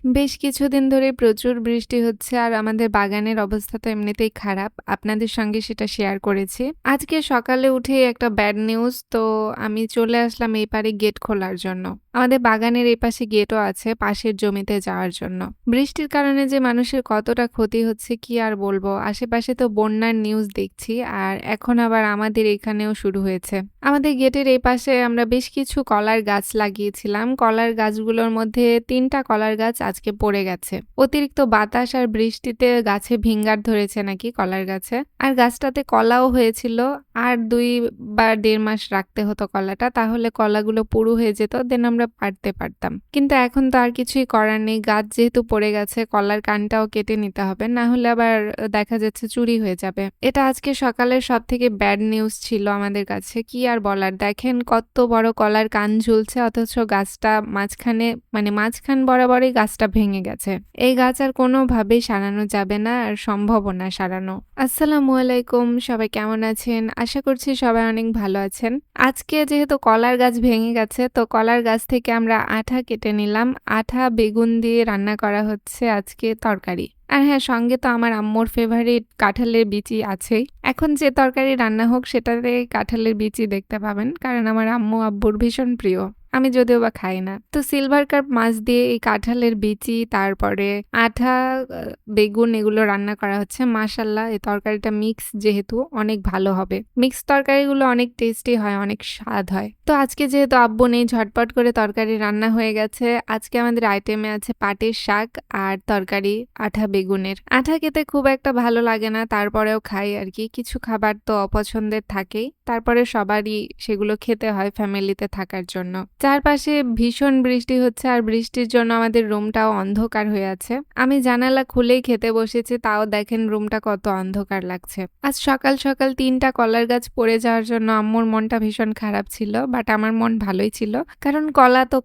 বেশ কিছুদিন ধরে প্রচুর বৃষ্টি হচ্ছে আর আমাদের বাগানের অবস্থা তো এমনিতেই খারাপ। আপনাদের সঙ্গে সেটা শেয়ার করেছি। আজকে সকালে উঠেই একটা ব্যাড নিউজ, তো আমি চলে আসলাম এই পারে গেট খোলার জন্য। আমাদের বাগানের এই পাশে গেটও আছে পাশের জমিতে যাওয়ার জন্য। বৃষ্টির কারণে যে মানুষের কতটা ক্ষতি হচ্ছে কি আর বলবো। আশেপাশে তো বন্যার নিউজ দেখছি, আর এখন আবার আমাদের এখানেও শুরু হয়েছে। আমাদের গেটের এই পাশে আমরা বেশ কিছু কলার গাছ লাগিয়েছিলাম। কলার গাছগুলোর মধ্যে ৩ টা কলার গাছ আজকে পড়ে গেছে। অতিরিক্ত বাতাস আর বৃষ্টিতে গাছে ভিঙ্গার ধরেছে নাকি কলার গাছে। আর গাছটাতে কলাও হয়েছিল। আর ২ বা ১.৫ মাস রাখতে হতো কলাটা, তাহলে কলাগুলো পুরু হয়ে যেত, দেন আমরা পাড়তে পারতাম। কিন্তু এখন তো আর কিছুই করার নেই। গাছ যেহেতু পড়ে গেছে, কলার কানটাও কেটে নিতে হবে, না হলে আবার দেখা যাচ্ছে চুরি হয়ে যাবে। এটা আজকে সকালের সবথেকে ব্যাড নিউজ ছিল আমাদের কাছে। কি আর বলার, দেখেন কত বড় কলার কান ঝুলছে, অথচ গাছটা মাঝখানে মাঝখান বরাবরই গাছটা ভেঙে গেছে। এই গাছ আর কোনোভাবেই সারানো যাবে না, আর সম্ভবও না সারানো। আসসালামু আলাইকুম, সবাই কেমন আছেন? আশা করছি সবাই অনেক ভালো আছেন। আজকে যেহেতু কলার গাছ ভেঙে গেছে, তো কলার গাছ থেকে আমরা আঠা কেটে নিলাম। আঠা বেগুন দিয়ে রান্না করা হচ্ছে আজকে তরকারি। আর হ্যাঁ, সঙ্গে তো আমার আম্মুর ফেভারিট কাঁঠালের বিচি আছেই। এখন যে তরকারি রান্না হোক সেটাতে কাঁঠালের বিচি দেখতে পাবেন, কারণ আমার আম্মু আব্বুর ভীষণ প্রিয়। আমি যদিও বা খাই না। তো সিলভার কার্প মাছ দিয়ে এই কাঁঠালের বিচি, তারপরে আঠা, বেগুন এগুলো রান্না করা হচ্ছে। মাশাআল্লাহ, এই তরকারিটা মিক্স যেহেতু অনেক ভালো হবে। মিক্স তরকারিগুলো অনেক টেস্টি হয়, অনেক স্বাদ হয়। তো আজকে যেহেতু আব্বু নেই, ঝটপট করে তরকারি রান্না হয়ে গেছে। আজকে আমাদের আইটেমে আছে পাটের শাক আর তরকারি আঠা বেগুনের। আঠা খেতে খুব একটা ভালো লাগে না, তারপরেও খাই আর কি। কিছু খাবার তো অপছন্দের থাকেই, তারপরে সবারই সেগুলো খেতে হয় ফ্যামিলিতে থাকার জন্য। চারপাশে ভীষণ বৃষ্টি হচ্ছে, আর বৃষ্টির জন্য আমাদের রুমটাও অন্ধকার হয়ে আছে। আমি জানালা খুলেই খেতে বসেছি, তাও দেখেন রুমটা কত অন্ধকার লাগছে। আজ সকাল সকাল ৩ টা কলার গাছ পড়ে যাওয়ার জন্য আম্মুর মনটা ভীষণ খারাপ ছিল, বাট আমার মন ভালোই ছিল, কারণ কলা তো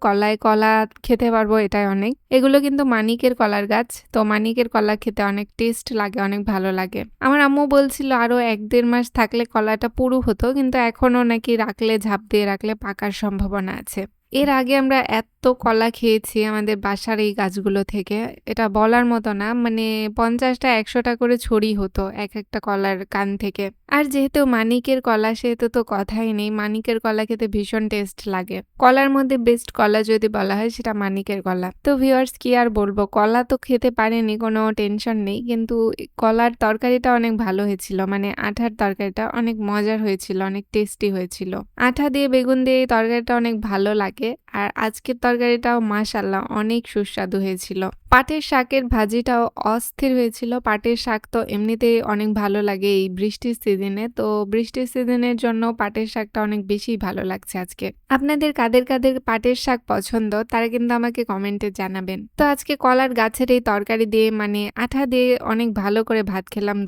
কলা খেতে পারবো, এটাই অনেক। এগুলো কিন্তু মানিকের কলার গাছ, তো মানিকের কলা খেতে অনেক টেস্ট লাগে, অনেক ভালো লাগে। আমার আম্মু বলছিল আরো ১-১.৫ মাস থাকলে কলাটা পুরু হতো, কিন্তু এখনো নাকি রাখলে, ঝাঁপ দিয়ে রাখলে পাকার সম্ভাবনা আছে। এর আগে আমরা এত কলা খেয়েছি আমাদের বাসার এই গাছগুলো থেকে, এটা বলার মতো না। ৫০টা ১০০টা করে ছড়ি হতো এক একটা কলার কান থেকে। আর যেহেতু মানিকের কলা, সেহেতু তো কথাই নেই। মানিকের কলা খেতে ভীষণ টেস্ট লাগে। কলার মধ্যে বেস্ট কলা যদি বলা হয়, সেটা মানিকের কলা। তো ভিউয়ার্স, কি আর বলবো, কলা তো খেতে পারেনি, কোনো টেনশন নেই, কিন্তু কলার তরকারিটা অনেক ভালো হয়েছিল। আঠার তরকারিটা অনেক মজার হয়েছিল, অনেক টেস্টি হয়েছিল। আঠা দিয়ে বেগুন দিয়ে এই তরকারিটা অনেক ভালো লাগে। আর আজকের তরকারিটাও মাশাআল্লাহ অনেক সুস্বাদু হয়েছিল। পাটের শাকের ভাজিটাও অস্থির হয়েছিল। পাটের শাক তো এমনিতেই অনেক ভালো লাগে এই বৃষ্টির সিজনে, তো বৃষ্টির সিজনের জন্য পাটের শাকটা অনেক বেশি ভালো লাগছে আজকে। আপনাদের কাদের কাদের পাটের শাক পছন্দ, তারা কিন্তু আমাকে কমেন্টে জানাবেন। তো আজকে কলার গাছের এই তরকারি দিয়ে, আঠা দিয়ে অনেক ভালো করে ভাত খেলাম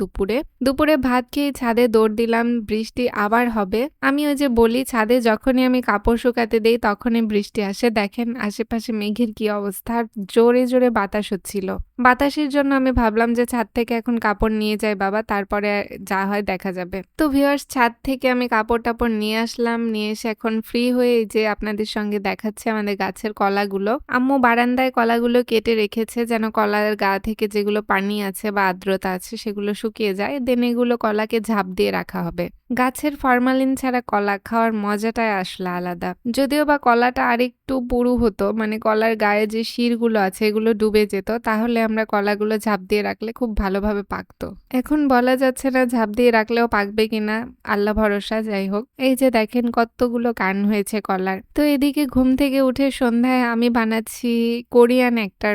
দুপুরে ভাত খেয়ে ছাদে দৌড় দিলাম। বৃষ্টি আবার হবে। আমি ওই যে বলি, ছাদে যখনই আমি কাপড় শুকাতে দেই তখনই বৃষ্টি আসে। দেখেন আশেপাশে মেঘের কি অবস্থা, আর জোরে জোরে বাতাস হচ্ছিল। বাতাসের জন্য আমি ভাবলাম যে ছাদ থেকে এখন কাপড় নিয়ে যাই বাবা, তারপরে যা হয় দেখা যাবে। তো ভিউয়ার্স, ছাদ থেকে আমি কাপড় টাপড় নিয়ে আসলাম, নিয়ে এসে এখন ফ্রি হয়ে এই যে আপনাদের সঙ্গে দেখাচ্ছে আমাদের গাছের কলাগুলো। আম্মু বারান্দায় কলাগুলো কেটে রেখেছে, যেন কলার গা থেকে যেগুলো পানি আছে বা আর্দ্রতা আছে সেগুলো শুকিয়ে যায়, দেন এগুলো কলাকে ঝাঁপ দিয়ে রাখা হবে। গাছের ফরমালিন ছাড়া কলা খাওয়ার মজাটাই আসলে আলাদা। যদিও বা কলাটা আরেকটু পুরু হতো, কলার গায়ে যে শিরগুলো আছে এগুলো ডুবে যেত, তাহলে আমরা কলাগুলো ঝাঁপ দিয়ে রাখলে খুব ভালোভাবে পাকতো। এখন বলা যাচ্ছে না ঝাঁপ দিয়ে রাখলেও পাকবে কিনা, আল্লাহ ভরসা। যাই হোক, এই যে দেখেন কতগুলো কান হয়েছে কলার। তো এদিকে ঘুম থেকে উঠে সন্ধ্যায় আমি বানাচ্ছি কোরিয়ান একটা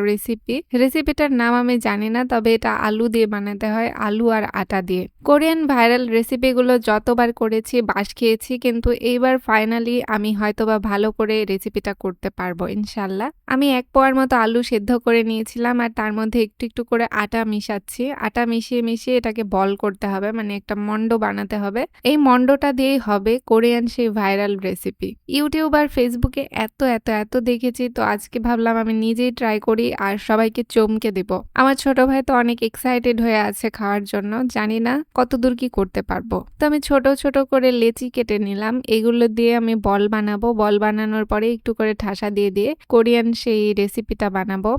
রেসিপিটার নাম আমি জানি না, তবে এটা আলু দিয়ে বানাতে হয়, আলু আর আটা দিয়ে। কোরিয়ান ভাইরাল রেসিপিগুলো যতবার করেছি বাস খেয়েছি, কিন্তু এইবার ফাইনালি আমি হয়তোবা ভালো করে রেসিপিটা করতে পারবো ইনশাল্লাহ। আমি ১ পোয়ার মতো আলু সেদ্ধ করে নিয়েছিলাম, আর তার মধ্যে একটু একটু করে আটা মিশাচ্ছি। আটা মিশিয়ে মিশিয়ে এটাকে বল করতে হবে, একটা মন্ড বানাতে হবে। এই মন্ডটা দিয়েই হবে কোরিয়ান সেই ভাইরাল রেসিপি। ইউটিউব আর ফেসবুকে এত এত এত দেখেছি, তো আজকে ভাবলাম আমি নিজেই ট্রাই করি আর সবাইকে চমকে দেব। আমার ছোট ভাই তো অনেক এক্সাইটেড হয়ে আছে খাওয়ার জন্য, জানি না কতদূর কি করতে পারবো। তো আমি ছোট ছোট করে লেচি কেটে নিলাম, এগুলো দিয়ে আমি বল বানাবো। বল বানানোর পরে একটু করে ঠাসা দিয়ে দিয়ে কোরিয়ান সেই রেসিপিটা বানাবো।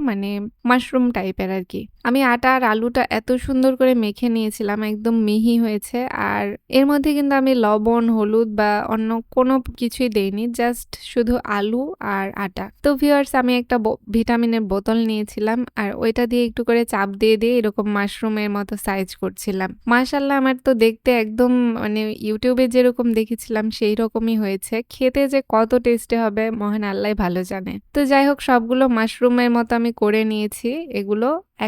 মাশরুম টাইপের আরকি। আমি আটা আর আলুটা এত সুন্দর করে মেখে নিয়েছিলাম, একদম মিহি হয়েছে। আর এর মধ্যে কিন্তু আমি লবণ, হলুদ বা অন্য কোনো কিছুই দেইনি। জাস্ট শুধু আলু আর আটা। তো ভিউয়ার্স, আমি একটা ভিটামিনের বোতল নিয়েছিলাম আর ওইটা দিয়ে একটু করে চাপ দিয়ে এরকম মাশরুমের মতো সাইজ করছিলাম। মাশাআল্লাহ, আমার তো দেখতে একদম মানে ইউটিউবে যেরকম দেখেছিলাম সেই রকমই হয়েছে। খেতে যে কত টেস্টি হবে মহান আল্লাহই ভালো জানে। তো যাই হোক, সবগুলো মাশরুমের মতো আমি করে নিয়েছি।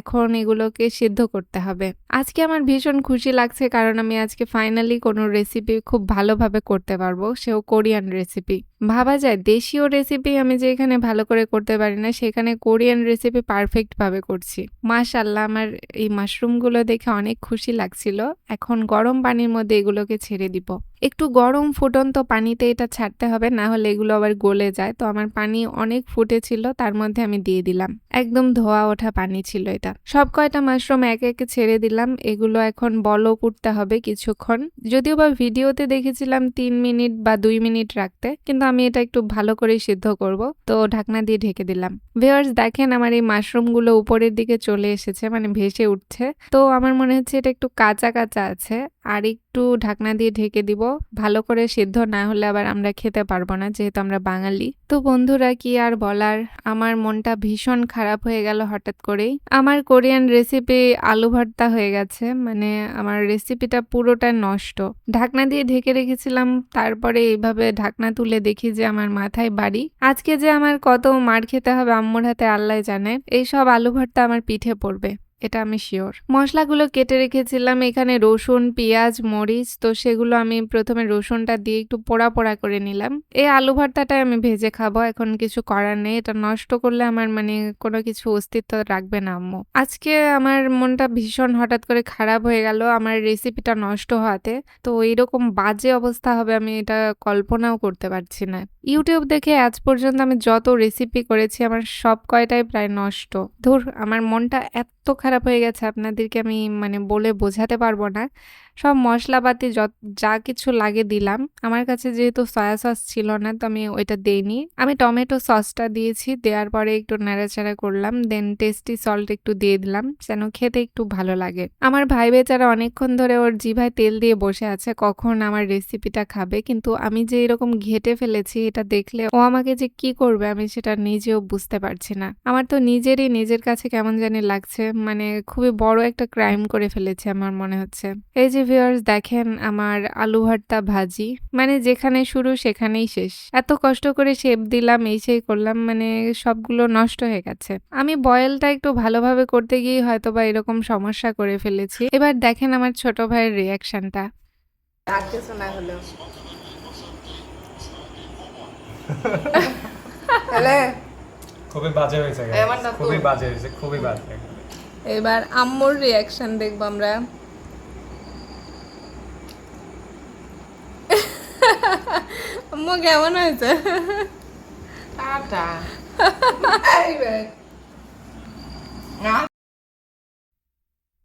এখন এগুলোকে সিদ্ধ করতে হবে। আজকে আমার ভীষণ খুশি লাগছে, কারণ আমি আজকে ফাইনালি কোনো রেসিপি খুব ভালোভাবে করতে পারবো, সেও কোরিয়ান রেসিপি। ভাবা যায় দেশীয় রেসিপি আমি যে এখানে ভালো করে করতে পারি না, সেখানে কোরিয়ান রেসিপি পারফেক্ট ভাবে করছি। মাশাআল্লাহ, আমার এই মাশরুমগুলো দেখে অনেক খুশি লাগছিল। এখন গরম পানির মধ্যে এগুলোকে ছেড়ে দিব। একটু গরম ফুটন্ত পানিতে এটা ছাড়তে হবে, না হলে এগুলো আবার গলে যায়। তো আমার পানি অনেক ফুটেছিল, তার মধ্যে আমি দিয়ে দিলাম। একদম ধোয়া ওঠা পানি ছিল এটা। সব কয়টা মাশরুম একে একে ছেড়ে দিলাম। এগুলো এখন বলক উঠতে হবে কিছুক্ষণ। যদিও বা ভিডিওতে দেখেছিলাম 3 মিনিট বা 2 মিনিট রাখতে, কিন্তু আমি এটা একটু ভালো করে সিদ্ধ করব। তো ঢাকনা দিয়ে ঢেকে দিলাম। ভিউয়ার্স, দেখেন আমার এই মাশরুমগুলো উপরের দিকে চলে এসেছে, মানে ভেসে উঠছে। তো আমার মনে হচ্ছে এটা একটু কাঁচা কাঁচা আছে। আর একটু ঢাকনা দিয়ে ঢেকে দিব। ভালো করে সিদ্ধ না হলে আবার আমরা খেতে পারবো না, যেহেতু আমরা বাঙালি। তো বন্ধুরা, কি আর বলার, আমার মনটা ভীষণ খারাপ হয়ে গেল হঠাৎ করেই। আমার কোরিয়ান রেসিপি আলু ভর্তা হয়ে গেছে, মানে আমার রেসিপিটা পুরোটা নষ্ট। ঢাকনা দিয়ে ঢেকে রেখেছিলাম, তারপরে এইভাবে ঢাকনা তুলে দেখি যে আমার মাথায় বাড়ি। আজকে যে আমার কত মার খেতে হবে আম্মুর হাতে আল্লাহ জানে। এইসব আলু ভর্তা আমার পিঠে পড়বে, এটা আমি শিওর। মশলাগুলো কেটে রেখেছিলাম এখানে, রসুন, পেঁয়াজ, মরিচ। তো সেগুলো আমি প্রথমে রসুনটা দিয়ে একটু পোড়া পোড়া করে নিলাম। এই আলু ভর্তাটাই আমি ভেজে খাবো, এখন কিছু করার নেই। এটা নষ্ট করলে আমার মানে কোনো কিছু অস্তিত্ব রাখবে না আম্মু। আজকে আমার মনটা ভীষণ হঠাৎ করে খারাপ হয়ে গেল আমার রেসিপিটা নষ্ট হওয়াতে। তো এইরকম বাজে অবস্থা হবে আমি এটা কল্পনাও করতে পারছি না। ইউটিউব দেখে আজ পর্যন্ত আমি যত রেসিপি করেছি আমার সব কয়টাই প্রায় নষ্ট। ধুর, আমার মনটা এত খারাপ হয়ে গেছে, আপনাদেরকে আমি মানে বলে বোঝাতে পারবো না। সব মশলাপাতি যা কিছু লাগে দিলাম। আমার কাছে যেহেতু সয়া সস ছিল না, তো আমি ওইটা দেইনি। আমি টমেটো সসটা দিয়েছি, দেওয়ার পরে একটু নাড়াচাড়া করলাম, দেন টেস্টি সল্ট একটু দিয়ে দিলাম যেন খেতে একটু ভালো লাগে। আমার ভাই বেচারা অনেকক্ষণ ধরে ওর জিভায় তেল দিয়ে বসে আছে কখন আমার রেসিপিটা খাবে, কিন্তু আমি যে এরকম ঘেটে ফেলেছি এটা দেখলে ও আমাকে যে কি করবে আমি সেটা নিজেও বুঝতে পারছি না। আমার তো নিজের কাছে কেমন জানি লাগছে, মানে খুবই বড় একটা ক্রাইম করে ফেলেছে আমার মনে হচ্ছে। এই যে ভিউয়ার্স, দেখেন আমার আলু ভর্তা ভাজি, মানে যেখানে শুরু সেখানেই শেষ। এত কষ্ট করে শেপ দিলাম, এই সেই করলাম, মানে সবগুলো নষ্ট হয়ে গেছে। আমি বয়েলটা একটু ভালোভাবে করতে গিয়ে হয়তো বা এরকম সমস্যা করে ফেলেছি। এবার দেখেন আমার ছোট ভাইয়ের রিয়াকশনটা। আর কিছু না হলেও খুবই বাজে হয়েছে, খুবই বাজে। এবার আম্মুর রিয়াকশন দেখবো আমরা। আম্মু কেমন হয়েছে?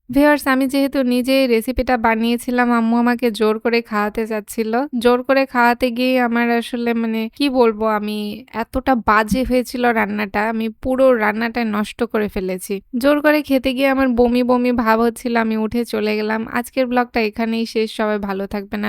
ভিউয়ার্স, আমি যেহেতু নিজে রেসিপিটা বানিয়েছিলাম, আম্মু আমাকে জোর করে খাওয়াতে চাচ্ছিল। জোর করে খাওয়াতে গিয়ে আমার আসলে মানে কি বলবো, আমি এতটা বাজে হয়েছিল রান্নাটা, আমি পুরো রান্নাটা নষ্ট করে ফেলেছি। জোর করে খেতে গিয়ে আমার বমি বমি ভাব হচ্ছিল, আমি উঠে চলে গেলাম। আজকের ব্লগটা এখানেই শেষ। সবাই ভালো থাকবেন।